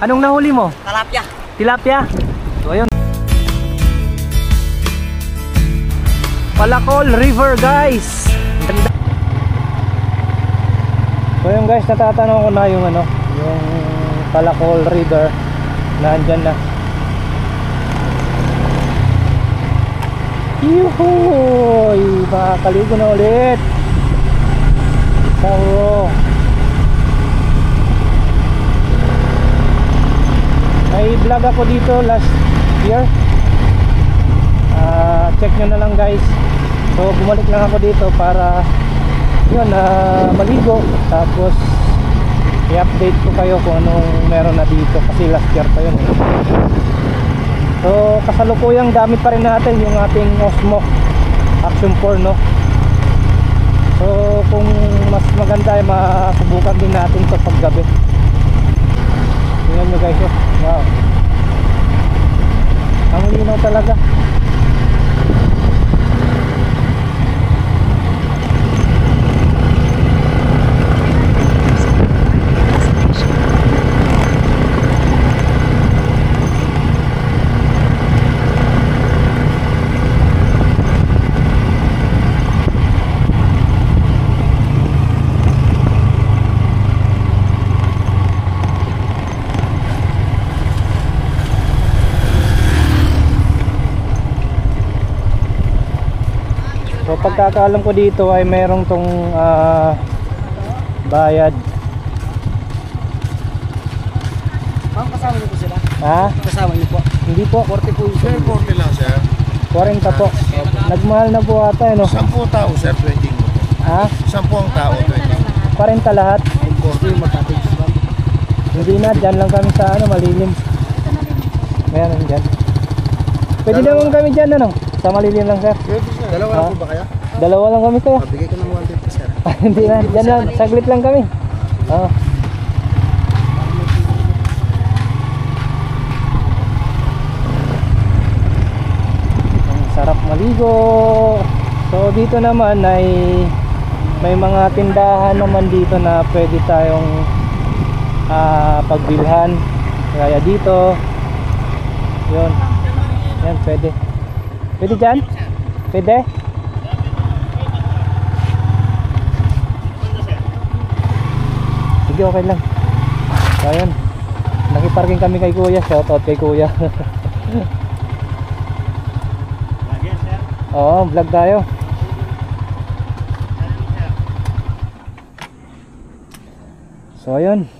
Anong nahuli mo? Tilapia. Tilapia? So ayun. Palacol River guys. Ganda. So ayun guys, natatanong ko na yung ano, yung Palacol River. Nandyan na. Yuhuy! Makakaligo na ulit. So may vlog ako dito last year. Check nyo na lang guys. So bumalik lang ako dito para yun, maligo. Tapos i-update ko kayo kung anong meron na dito. Kasi last year pa yun. So kasalukuyang gamit pa rin natin yung ating Osmo Action 4, no? So kung mas maganda ay masubukan din natin ito paggabi. Tingnan nyo guys, oh. Wow, ang linaw talaga. So pagkakaalam ko dito ay merong tong bayad. Ma'am, kasama niyo po sila? Ha? Kasama niyo po? Hindi po. 40 po yung Sir, 40 lang sir. 40 po. Nagmahal na po ata, no? 10 tao sir, 20 mo. Ha? 10 ang tao, 20. 40 lahat. 40 yung magkatigs ma'am. Hindi na, dyan lang kami sa ano, malilim. Meron dyan. Pwede naman kami dyan, ano? Sa malilim lang, sir. Dalawa lang po ba kaya? Dalawa lang kami kaya. Bigay ko ng 150 sir. Hindi na, dyan lang. Saglit lang kami. Oo. Ang sarap maligo. So dito naman ay may mga tindahan naman dito na pwede tayong pagbilhan. Kaya dito yun. Yan, pwede. Pwede dyan? Pwede? Sige, okay lang. So ayun, nakiparking kami kay kuya. Shoutout kay kuya. Oo, vlog tayo. So ayun,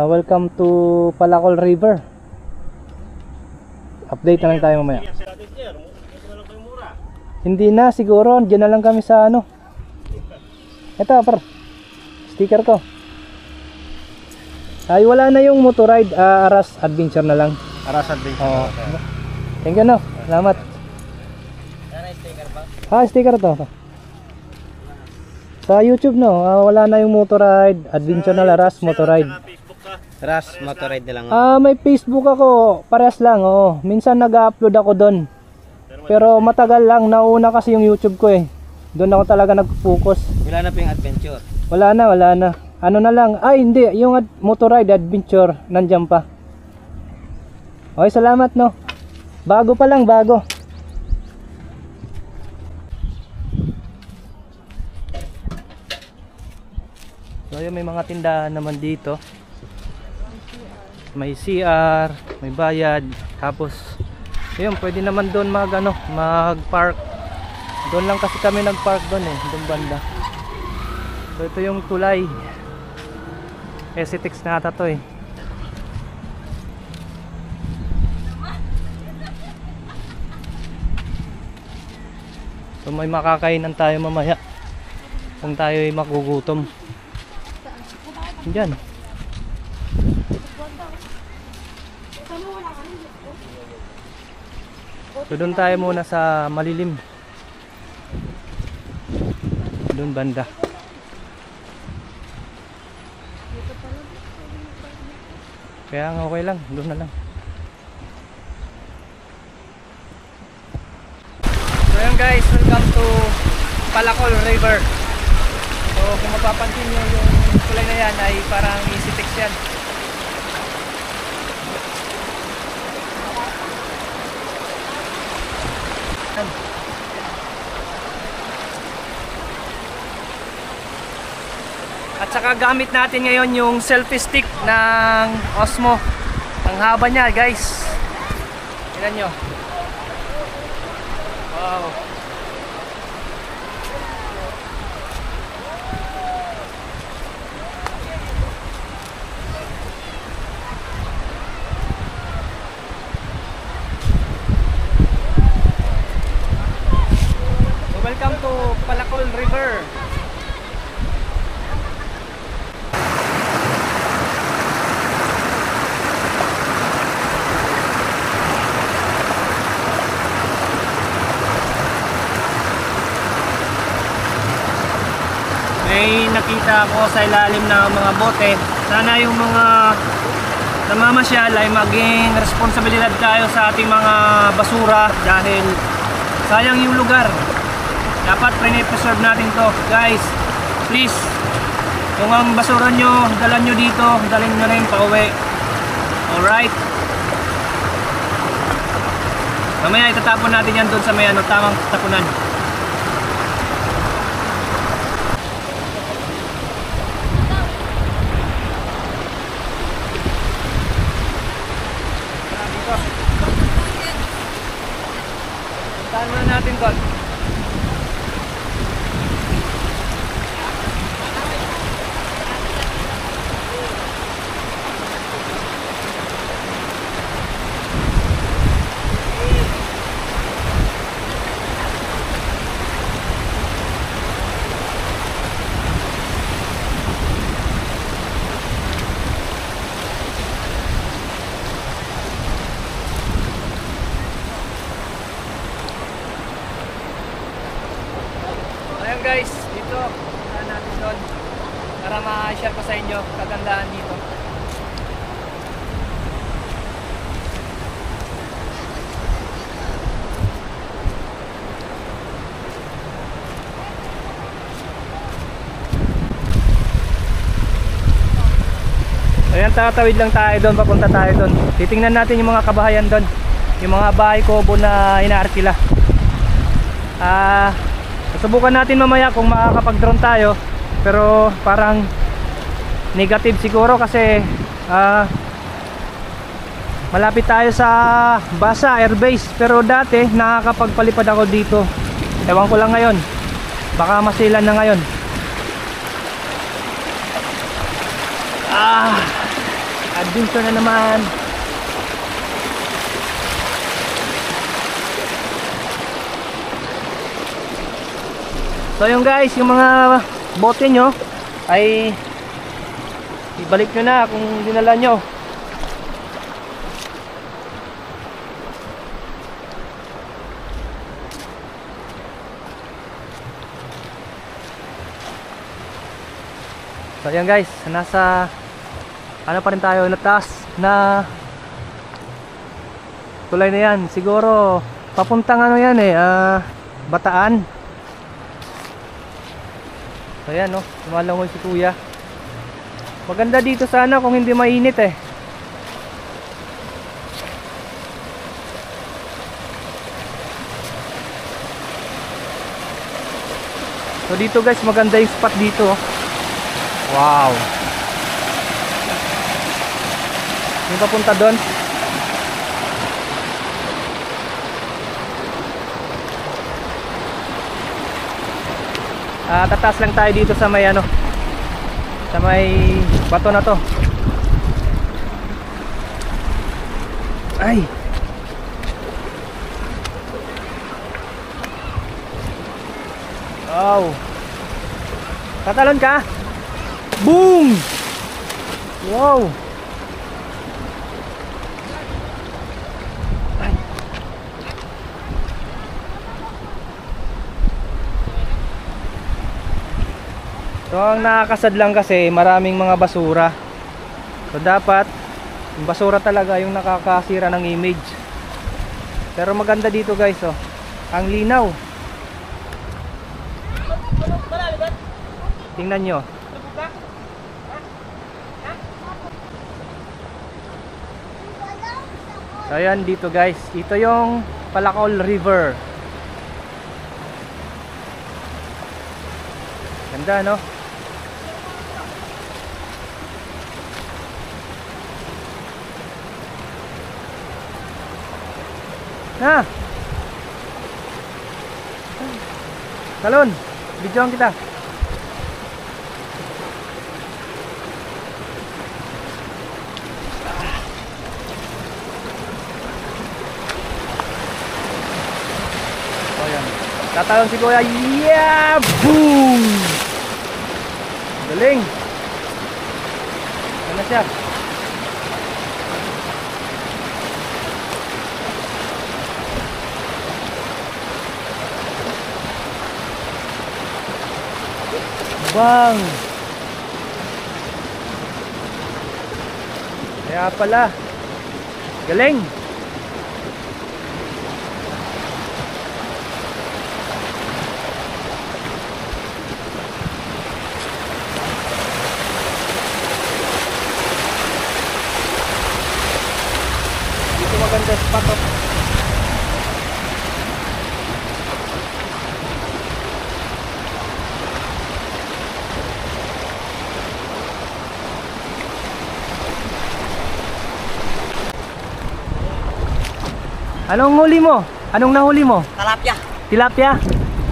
welcome to Palacol River. Update na lang tayo mamaya. Hindi na siguro, diyan na lang kami sa ano. Ito par, sticker ko. Ay wala na yung motorride, Aras Adventure na lang. Aras Adventure. Oo. Thank you, no. Salamat. Sticker to. Sa YouTube, no, wala na yung motorride, Adventure na Aras Motorride. Ras, motorride na lang. May Facebook ako, parehas lang, oo. Minsan nag-upload ako doon. Pero matagal lang, nauna kasi yung YouTube ko eh. Doon ako talaga nag-focus. Wala na po yung adventure. Wala na. Ano na lang, hindi, yung motorride adventure, nandyan pa. Okay, salamat, no. Bago pa lang, bago. So yun, may mga tindahan naman dito. May CR, may bayad. Tapos ayun, pwede naman doon mag-park. Doon lang kasi kami nag-park doon eh, doon banda. So ito yung tulay. SCTX na ata to eh. So may makakainan tayo mamaya kung tayo ay magugutom. Diyan. So doon tayo muna sa malilim. Doon banda. Kaya nga okay lang, doon na lang. So yun guys, welcome to Palacol River. So kung mapapansin nyo yung kulay na yan ay parang SCTX yan. At saka gamit natin ngayon yung selfie stick ng Osmo. Ang haba niya guys. Tingnan nyo. Wow. So welcome to Palacol River. May nakita ako sa ilalim ng mga bote. Sana yung mga namamasyal ay maging responsibilidad tayo sa ating mga basura dahil sayang yung lugar. Dapat pre-preserve natin to. Guys, please, kung ang basura nyo, dalan nyo dito, dalhin nyo rin pa uwi. Alright? Mamaya itatapon natin yan doon sa may tamang tapunan. Puntahan muna natin doon. Ayan guys, dito puntahan natin doon para ma-share ko sa inyo kagandahan dito. Ayan, tatawid lang tayo doon, papunta tayo doon. Titingnan natin yung mga kabahayan doon, yung mga bahay kubo na inaarkila. Subukan natin mamaya kung makakapag-drone tayo, pero parang negative siguro kasi malapit tayo sa Basa Air Base, pero dati nakakapagpalipad ako dito. Ewan ko lang ngayon, baka masilan na ngayon. Adventure na naman. So yung guys, yung mga bote nyo ay ibalik nyo na kung dinala nyo. So yan guys, nasa ano pa rin tayo, nataas na tulay na yan. Siguro papuntang ano yan Bataan. So yan lumalangoy si kuya. Maganda dito sana kung hindi mainit So dito guys, maganda yung spot dito. Wow. Yung papunta doon. Tataas lang tayo dito sa may sa may bato na to. Ay. Wow. Tatalon ka? Boom! Wow. So ang nakakasad lang kasi maraming mga basura. So dapat yung basura talaga yung nakakasira ng image. Pero maganda dito guys ang linaw. Tingnan nyo. So ayan dito guys, ito yung Palacol River. Ganda, no? Na! Talon! Videoan kita! So yan. Tatalon si Kuya. Yeah! Boom! Galing! Ano siya? Bang! Kaya pala. Galing! Dito maganda spot up. Anong huli mo? Anong nahuli mo? Talapia. Tilapia?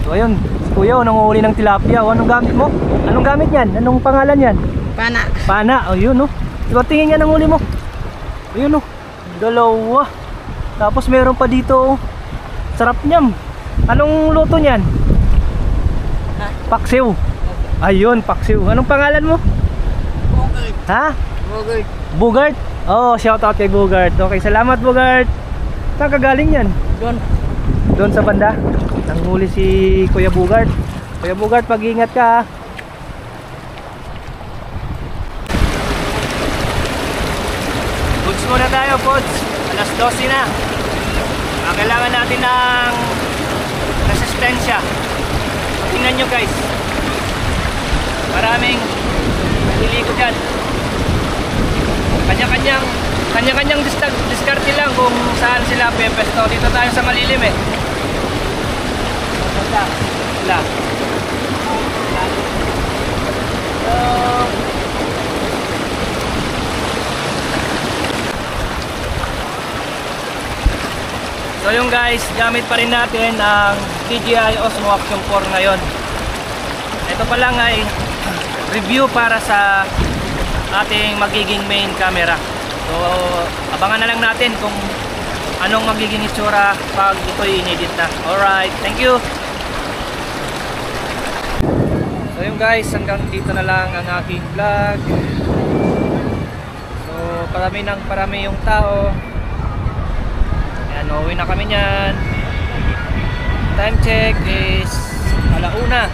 So ayun, si Kuya, nanguhuli ng tilapia. O, anong gamit mo? Anong gamit yan? Anong pangalan yan? Pana. Pana, o yun o. Diba tingin nga ng huli mo? Ayun o, dalawa. Tapos meron pa dito o. Sarap niyam. Anong luto niyan? Paksiw. Ayun, paksiw. Anong pangalan mo? Bugart. Ha? Bugart. Bugart? Oh, shout out kay Bugart. Okay, salamat Bugart. Saan ka galing yan? Doon. Doon sa banda. Nanghuli si Kuya Bugart. Kuya Bugart, pag-iingat ka ha. Foods muna tayo, foods. Alas 12 na. Kailangan natin ng resistensya. Tingnan nyo guys. Maraming naliligo dyan. Kanya-kanyang diskarte lang kung saan sila pepesto. Dito tayo sa malilim eh. Wala. So yung guys, gamit pa rin natin ang DJI Osmo Action 4 ngayon. Ito pa lang ay review para sa ating magiging main camera. So abangan na lang natin kung anong magiging itsura pag ito'y inedit na. Alright, thank you. So yung guys, hanggang dito na lang ang aking vlog. So parami yung tao. Ayan, uuwi na kami nyan. Time check is alauna,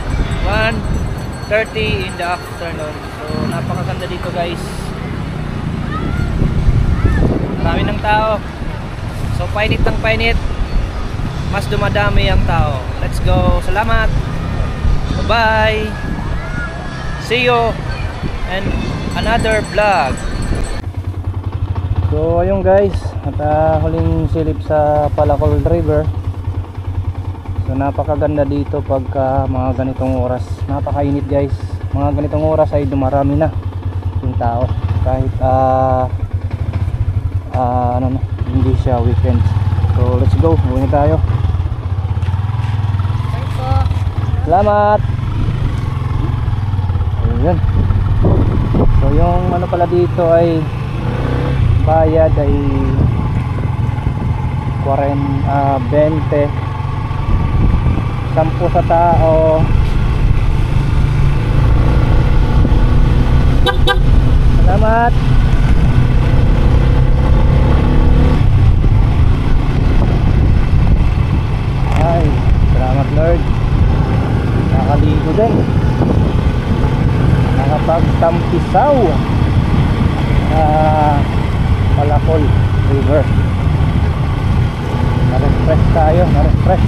1:30 in the afternoon. So napakaganda dito guys. Marami ng tao. So painit ng painit, mas dumadami ang tao. Let's go. Salamat. Bye-bye. See you and another vlog. So ayun guys, at huling silip sa Palacol River. So napakaganda dito pagka mga ganitong oras. Napakainit guys. Mga ganitong oras ay dumarami na yung tao. Kahit hindi siya weekend. So let's go, uwi tayo. Salamat. Ayan. So yung ano pala dito ay bayad ay 20, 10 sa tao. Salamat. Ay, salamat Lord. Nakaligo din. Nakapagtampisaw Palacol River. Na-refresh tayo, na-refresh.